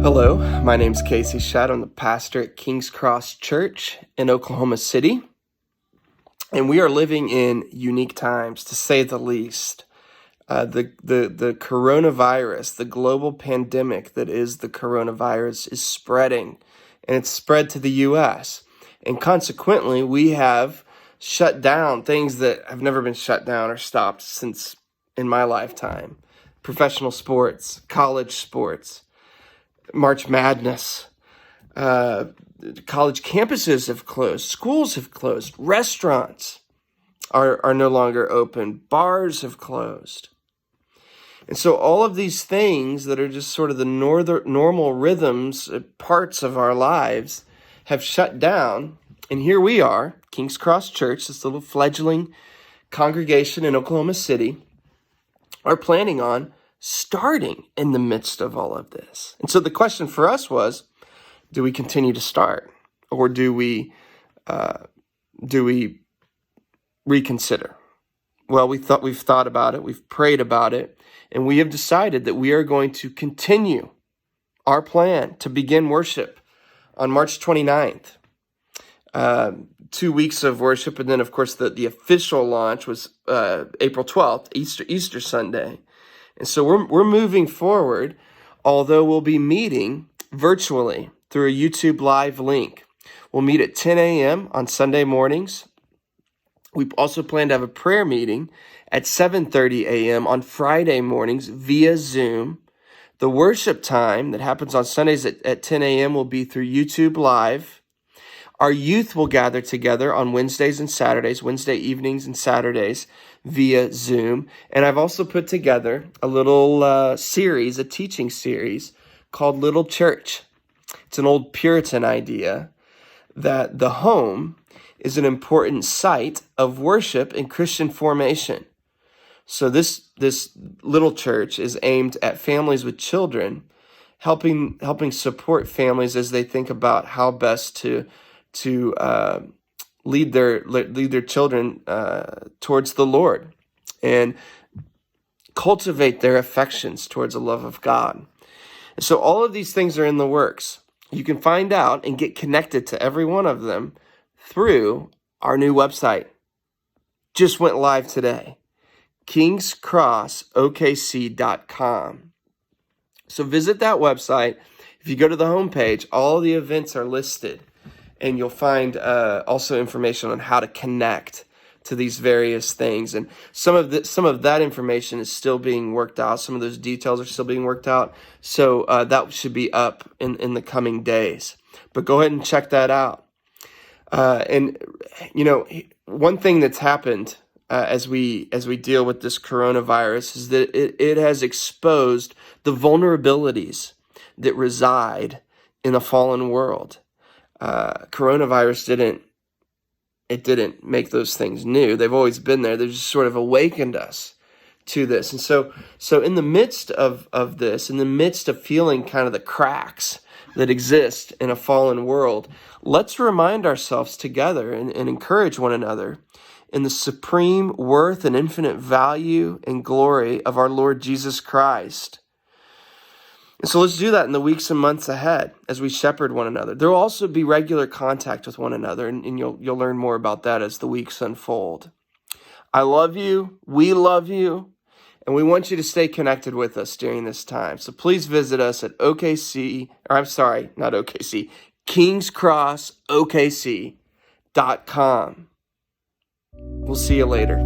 Hello, my name's Casey Shutt. I'm the pastor at King's Cross Church in Oklahoma City. And we are living in unique times, to say the least. The coronavirus, the global pandemic that is the coronavirus, is spreading, and it's spread to the U.S. And consequently, we have shut down things that have never been shut down or stopped since in my lifetime. Professional sports, college sports, March Madness, college campuses have closed, schools have closed, restaurants are no longer open, bars have closed. And so all of these things that are just sort of the normal rhythms, parts of our lives, have shut down. And here we are, King's Cross Church, this little fledgling congregation in Oklahoma City, are planning on starting in the midst of all of this. And so the question for us was, do we continue to start, or do we reconsider? Well, we've thought about it, we've prayed about it, and we have decided that we are going to continue our plan to begin worship on March 29th. 2 weeks of worship, and then of course the official launch was April 12th, Easter Sunday. And so we're moving forward, although we'll be meeting virtually through a YouTube live link. We'll meet at 10 a.m. on Sunday mornings. We also plan to have a prayer meeting at 7:30 a.m. on Friday mornings via Zoom. The worship time that happens on Sundays at 10 a.m. will be through YouTube Live. Our youth will gather together on Wednesdays and Saturdays, Wednesday evenings and Saturdays via Zoom. And I've also put together a little series, a teaching series called Little Church. It's an old Puritan idea that the home is an important site of worship and Christian formation. So this little church is aimed at families with children, helping support families as they think about how best to lead their children towards the Lord and cultivate their affections towards the love of God. And so all of these things are in the works. You can find out and get connected to every one of them through our new website. Just went live today, kingscrossokc.com. So visit that website. If you go to the homepage, all the events are listed. And you'll find also information on how to connect to these various things. And some of that information is still being worked out. Some of those details are still being worked out. So that should be up in the coming days. But go ahead and check that out. And you know, one thing that's happened as we deal with this coronavirus is that it has exposed the vulnerabilities that reside in a fallen world. Coronavirus didn't make those things new. They've always been there. They've just sort of awakened us to this. And so in the midst of this, in the midst of feeling kind of the cracks that exist in a fallen world, let's remind ourselves together and encourage one another in the supreme worth and infinite value and glory of our Lord Jesus Christ. And so let's do that in the weeks and months ahead as we shepherd one another. There will also be regular contact with one another, and you'll learn more about that as the weeks unfold. I love you, we love you, and we want you to stay connected with us during this time. So please visit us at kingscrossokc.com. We'll see you later.